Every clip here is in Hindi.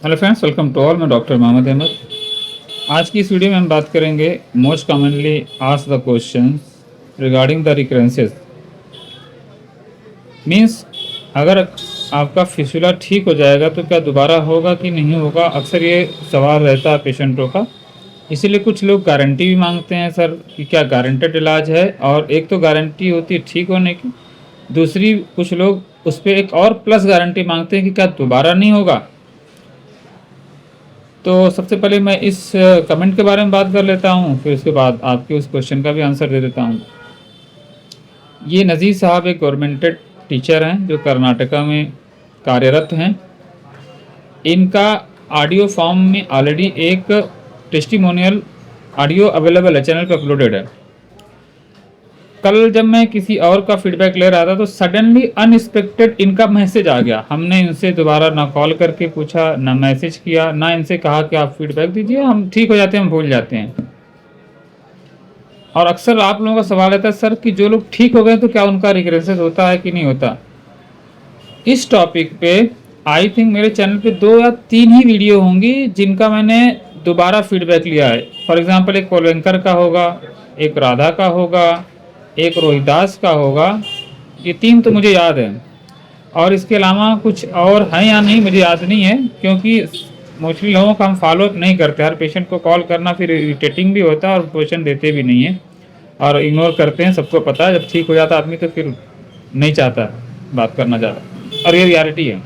Hello friends, welcome to all. मैं डॉक्टर मोहम्मद अहमद। आज की इस वीडियो में हम बात करेंगे most commonly asked the questions regarding the recurrences. Means अगर आपका फिस्टुला ठीक हो जाएगा तो क्या दोबारा होगा कि नहीं होगा, अक्सर ये सवाल रहता है पेशेंटों का। इसीलिए कुछ लोग गारंटी भी मांगते हैं सर कि क्या गारंटेड इलाज है, और एक तो गारंटी होती है ठीक होने की, दूसरी कुछ लोग उस पर एक और प्लस गारंटी मांगते हैं कि क्या दोबारा नहीं होगा। तो सबसे पहले मैं इस कमेंट के बारे में बात कर लेता हूँ, फिर उसके बाद आपके उस क्वेश्चन का भी आंसर दे देता हूँ। ये नज़ीर साहब एक गवर्नमेंटेड टीचर हैं जो कर्नाटका में कार्यरत हैं। इनका ऑडियो फॉर्म में ऑलरेडी एक टेस्टिमोनियल ऑडियो अवेलेबल है, चैनल पर अपलोडेड है। कल जब मैं किसी और का फीडबैक ले रहा था तो सडनली अनएक्सपेक्टेड इनका मैसेज आ गया। हमने इनसे दोबारा ना कॉल करके पूछा, ना मैसेज किया, ना इनसे कहा कि आप फीडबैक दीजिए, हम ठीक हो जाते हैं, हम भूल जाते हैं। और अक्सर आप लोगों का सवाल रहता है सर कि जो लोग ठीक हो गए तो क्या उनका रिग्रेसेस होता है कि नहीं होता। इस टॉपिक पे आई थिंक मेरे चैनल पे 2 या 3 ही वीडियो होंगी जिनका मैंने दोबारा फीडबैक लिया है। फॉर एग्जांपल एक कोलवेंकर का होगा, एक राधा का होगा, एक रोहिदास का होगा। ये 3 तो मुझे याद है, और इसके अलावा कुछ और हैं या नहीं मुझे याद नहीं है, क्योंकि मोस्टली लोगों का हम फॉलोअप नहीं करते। हर पेशेंट को कॉल करना फिर इरिटेटिंग भी होता है और पोजीशन देते भी नहीं है और इग्नोर करते हैं। सबको पता है जब ठीक हो जाता आदमी तो फिर नहीं चाहता बात करना ज़्यादा, और ये रियलिटी है।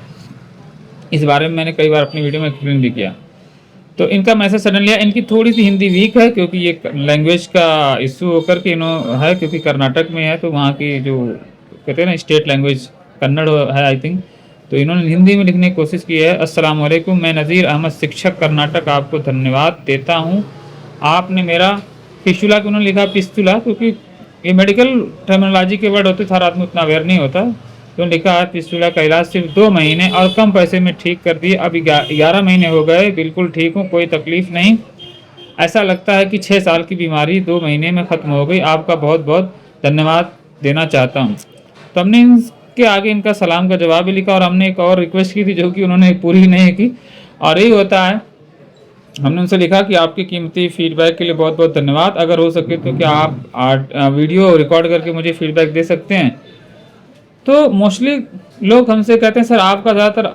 इस बारे में मैंने कई बार अपनी वीडियो में एक्सप्लेन भी किया। तो इनका मैसेज सडन लिया। इनकी थोड़ी सी हिंदी वीक है क्योंकि ये लैंग्वेज का इशू होकर के है, क्योंकि कर्नाटक में है तो वहाँ की जो कहते हैं ना स्टेट लैंग्वेज कन्नड़ है आई थिंक। तो इन्होंने हिंदी में लिखने की कोशिश की है। अस्सलाम वालेकुम, मैं नज़ीर अहमद, शिक्षक कर्नाटक, आपको धन्यवाद देता हूँ। आपने मेरा फिस्टुला, उन्होंने लिखा पिस्तुला, क्योंकि ये मेडिकल टर्मिनोलॉजी के वर्ड होते, हर आदमी उतना अवेयर नहीं होता। तो लिखा है पिस्तुला का इलाज सिर्फ 2 महीने और कम पैसे में ठीक कर दिए। अब 11 महीने हो गए, बिल्कुल ठीक हूँ, कोई तकलीफ नहीं। ऐसा लगता है कि 6 साल की बीमारी 2 महीने में ख़त्म हो गई। आपका बहुत बहुत धन्यवाद देना चाहता हूँ। तो हमने इनके आगे इनका सलाम का जवाब भी लिखा, और हमने एक और रिक्वेस्ट की थी जो कि उन्होंने पूरी नहीं की। और यही होता है, हमने उनसे लिखा कि आपके कीमती फीडबैक के लिए बहुत बहुत धन्यवाद। अगर हो सके तो क्या आप वीडियो रिकॉर्ड करके मुझे फीडबैक दे सकते हैं। तो मोस्टली लोग हमसे कहते हैं सर आपका ज़्यादातर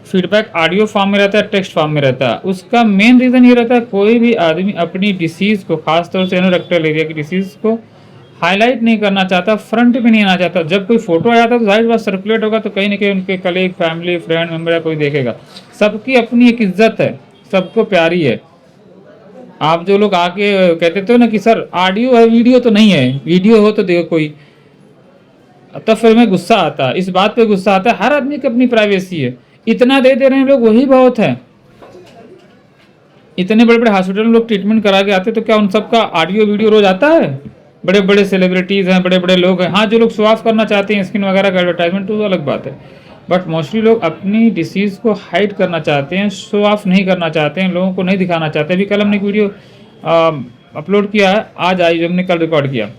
फीडबैक ऑडियो फॉर्म में रहता है, टेक्स्ट फॉर्म में रहता है। उसका मेन रीज़न ये रहता है कोई भी आदमी अपनी डिसीज़ को, खासतौर से एनोरेक्टल एरिया की डिसीज़ को हाईलाइट नहीं करना चाहता, फ्रंट में नहीं आना चाहता। जब कोई फोटो आ जाता है तो जाहिर बात सर्कुलेट होगा तो कहीं ना कहीं उनके कलीग, फैमिली, फ्रेंड मेम्बर या कोई देखेगा। सबकी अपनी एक इज्जत है, सबको प्यारी है। आप जो लोग आके कहते थे ना कि सर ऑडियो है वीडियो तो नहीं है, वीडियो हो तो देखो कोई, तब फिर में गुस्सा आता है। इस बात पे गुस्सा आता है, हर आदमी की अपनी प्राइवेसी है। इतना दे दे रहे हैं लोग, वही बहुत है। इतने बड़े बड़े हॉस्पिटल में लोग ट्रीटमेंट करा के आते तो क्या उन सबका ऑडियो वीडियो रोज आता है? बड़े बड़े सेलिब्रिटीज़ हैं, बड़े बड़े लोग हैं। हाँ, जो लोग शो ऑफ करना चाहते हैं स्किन वगैरह का एडवर्टाइजमेंट, तो वो अलग बात है। बट मोस्टली लोग अपनी डिसीज़ को हाइड करना चाहते हैं, शो ऑफ नहीं करना चाहते हैं, लोगों को नहीं दिखाना चाहते। अभी कल हमने एक वीडियो अपलोड किया है, आज आई, जो हमने कल रिकॉर्ड किया,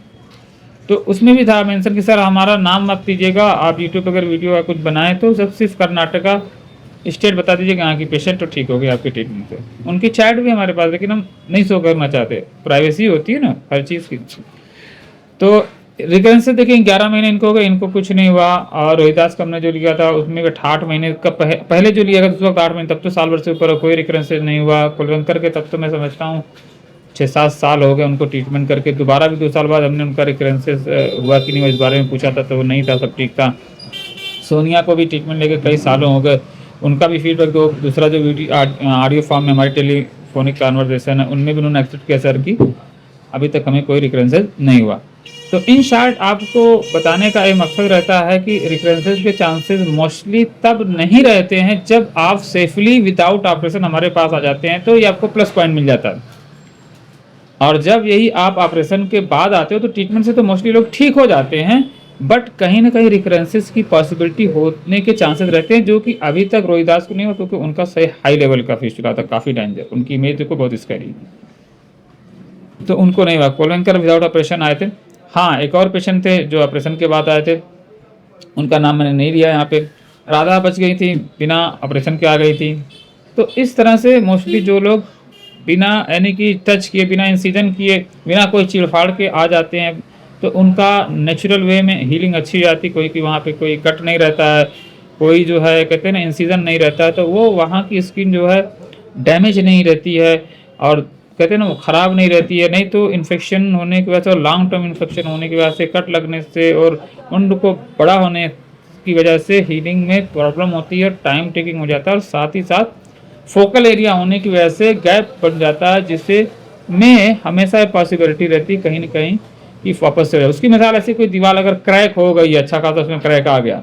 तो उसमें भी था मेंशन कि सर हमारा नाम मत दीजिएगा, आप यूट्यूब पर अगर वीडियो या कुछ बनाएं तो सब सिर्फ कर्नाटका स्टेट बता दीजिए यहाँ की पेशेंट तो ठीक हो गए आपके ट्रीटमेंट से। उनकी चैट भी हमारे पास, लेकिन हम नहीं शो करना चाहते, प्राइवेसी होती है ना हर चीज़ की। तो रिकरेंस से देखिए 11 महीने इनको हो गए, इनको कुछ नहीं हुआ। और रोहिदास का हमने जो लिया था उसमें 68 महीने का पहले जो लिया था उस वक्त 8 महीने, तब तो साल भर से ऊपर कोई रिकरेंस नहीं हुआ। कुलवंकर के तब तो मैं समझता हूँ 6-7 साल हो गए उनको ट्रीटमेंट करके। दोबारा भी 2 साल बाद हमने उनका रिकरेंसेस हुआ कि नहीं हुआ इस बारे में पूछा था, तो वो नहीं था, सब ठीक था। सोनिया को भी ट्रीटमेंट लेके कई सालों हो गए, उनका भी फीडबैक दो। दूसरा जो वीडियो ऑडियो फॉर्म में हमारी टेलीफोनिक कन्वर्सेशन है उनमें भी उन्होंने एक्सेप्ट किया सर कि अभी तक हमें कोई रिकरेंसेस नहीं हुआ। तो इन शॉर्ट आपको बताने का एक मकसद रहता है कि रिकरेंसेस के चांसेस मोस्टली तब नहीं रहते हैं जब आप सेफली विदाउट ऑपरेशन हमारे पास आ जाते हैं, तो ये आपको प्लस पॉइंट मिल जाता है। और जब यही आप ऑपरेशन के बाद आते हो तो ट्रीटमेंट से तो मोस्टली लोग ठीक हो जाते हैं, बट कहीं ना कहीं रिकरेंसेस की पॉसिबिलिटी होने के चांसेस रहते हैं, जो कि अभी तक रोहिदास को नहीं हुआ, क्योंकि उनका सही हाई लेवल का फिस्टुला था, काफ़ी डेंजर, उनकी इमेज देखो बहुत स्कैरी, तो उनको नहीं हुआ। कोलवेंकर विदाउट ऑपरेशन आए थे। हाँ, एक और पेशेंट थे जो ऑपरेशन के बाद आए थे, उनका नाम मैंने नहीं लिया यहाँ पे। राधा बच गई थी, बिना ऑपरेशन के आ गई थी। तो इस तरह से मोस्टली जो लोग बिना यानी कि टच किए, बिना इंसिजन किए, बिना कोई चीड़-फाड़ के आ जाते हैं, तो उनका नेचुरल वे में हीलिंग अच्छी हो जाती है। कोई कि वहाँ पे कोई कट नहीं रहता है, कोई जो है कहते हैं ना इंसिजन नहीं रहता है, तो वो वहाँ की स्किन जो है डैमेज नहीं रहती है और कहते हैं ना वो ख़राब नहीं रहती है। नहीं तो इन्फेक्शन होने की वजह से और लॉन्ग टर्म इन्फेक्शन होने की वजह से, कट लगने से और वुंड को बड़ा होने की वजह से हीलिंग में प्रॉब्लम होती है, टाइम टेकिंग हो जाता है और साथ ही साथ फोकल एरिया होने की वजह से गैप बन जाता है, जिससे में हमेशा पॉसिबिलिटी रहती है कहीं ना कहीं कि वापस से उसकी मिसाल ऐसी, कोई दीवार अगर क्रैक हो गई, अच्छा खासा उसमें क्रैक आ गया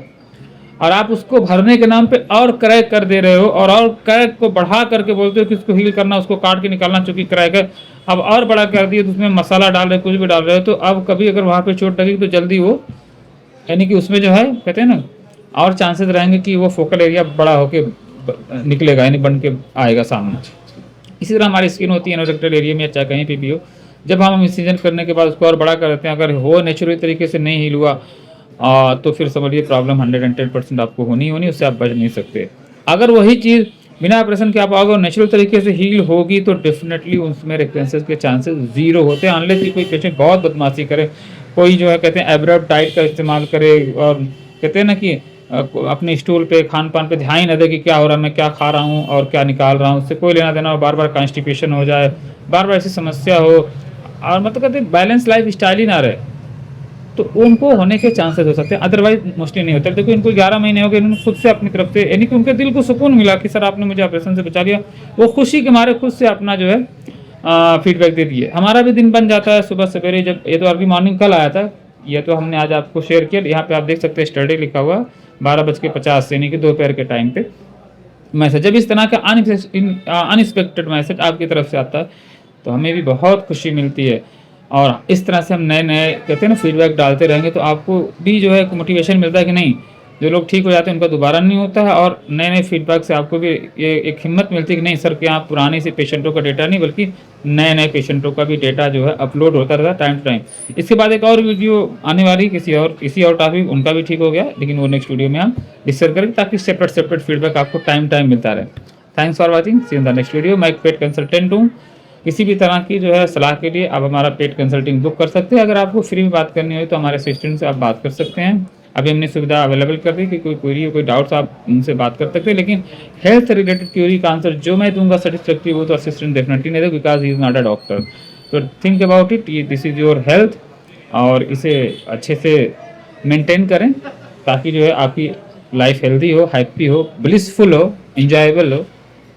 और आप उसको भरने के नाम पे और क्रैक कर दे रहे हो और क्रैक को बढ़ा करके बोलते हो कि उसको हील करना, उसको काट के निकालना, चूंकि क्रैक है अब और बड़ा कर दिए, तो उसमें मसाला डाल रहे हो, कुछ भी डाल रहे हो, तो अब कभी अगर वहाँ पे चोट लगी तो जल्दी वो यानी कि उसमें जो है कहते हैं ना और चांसेस रहेंगे कि वो फोकल एरिया बड़ा होके निकलेगा, यानी बन के आएगा सामने। इसी तरह हमारी स्किन होती है एनोरेक्टल एरिया में, चाहे कहीं पे भी हो, जब हम इंसिजन करने के बाद उसको और बड़ा कर देते हैं, अगर वो नेचुरल तरीके से नहीं हील हुआ तो फिर समझिए प्रॉब्लम 110% आपको होनी होनी, उससे आप बच नहीं सकते। अगर वही चीज़ बिना ऑपरेशन के आप अगर नेचुरल तरीके से हील होगी तो डेफिनेटली उसमें रिकरेंसेस के चांसेस जीरो होते हैं, अनलेस कि कोई पेशेंट बहुत बदमाशी करे, कोई जो है कहते हैं एब्रप्ट डाइट का इस्तेमाल करे और कहते हैं ना कि अपने स्टूल पे, खान पान पे ध्यान ही न दे कि क्या हो रहा है, मैं क्या खा रहा हूँ और क्या निकाल रहा हूँ, उससे कोई लेना देना हो, बार बार कॉन्स्टिपेशन हो जाए, बार बार ऐसी समस्या हो और मतलब कहते हैं बैलेंस लाइफ स्टाइल ही ना रहे, तो उनको होने के चांसेस हो सकते हैं, अदरवाइज मोस्टली नहीं होता। देखो इनको 11 महीने हो गए, इन्होंने खुद से अपनी तरफ से यानी कि उनके दिल को सुकून मिला कि सर आपने मुझे ऑपरेशन से बचा लिया, वो खुशी के मारे खुद से अपना जो है फीडबैक दे दिए। हमारा भी दिन बन जाता है सुबह सवेरे, जब ये तो अर्ली मॉर्निंग कल आया था, ये तो हमने आज आपको शेयर किया, यहाँ पे आप देख सकते हैं स्टडी लिखा हुआ 12:50 यानी कि दोपहर के टाइम पे मैसेज। जब इस तरह का अनएक्सपेक्टेड मैसेज आपकी तरफ से आता है तो हमें भी बहुत खुशी मिलती है और इस तरह से हम नए नए कहते हैं ना फीडबैक डालते रहेंगे तो आपको भी जो है मोटिवेशन मिलता है कि नहीं, जो लोग ठीक हो जाते हैं उनका दोबारा नहीं होता है, और नए नए फीडबैक से आपको भी ये एक हिम्मत मिलती है कि नहीं सर कि आप पुराने से पेशेंटों का डेटा नहीं बल्कि नए नए पेशेंटों का भी डेटा जो है अपलोड होता रहता है टाइम टू टाइम। इसके बाद एक और वीडियो आने वाली किसी और टॉपिक, उनका भी ठीक हो गया, लेकिन वो नेक्स्ट वीडियो में हम डिस्कस करेंगे ताकि सेपरेट फीडबैक आपको टाइम मिलता रहे। Thanks for watching, see in the next video. मैं एक पेट कंसल्टेंट हूँ, किसी भी तरह की जो है सलाह के लिए आप हमारा पेट कंसल्टिंग बुक कर सकते हैं। अगर आपको फ्री में बात करनी हो तो हमारे असिस्टेंट से आप बात कर सकते हैं। अभी हमने सुविधा अवेलेबल कर दी कि कोई क्वेरी कोई डाउट्स आप उनसे बात कर सकते हैं, लेकिन हेल्थ रिलेटेड क्वेरी का आंसर जो मैं दूंगा सेटिस्फैक्टरी, वो तो असिस्टेंट डेफिनेटली नहीं देगा because he is not a doctor. तो think about it, this is your health और इसे अच्छे से मेंटेन करें ताकि जो है आपकी लाइफ हेल्दी हो, हैप्पी हो, ब्लिसफुल हो, इंजॉयबल हो।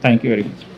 Thank you very much.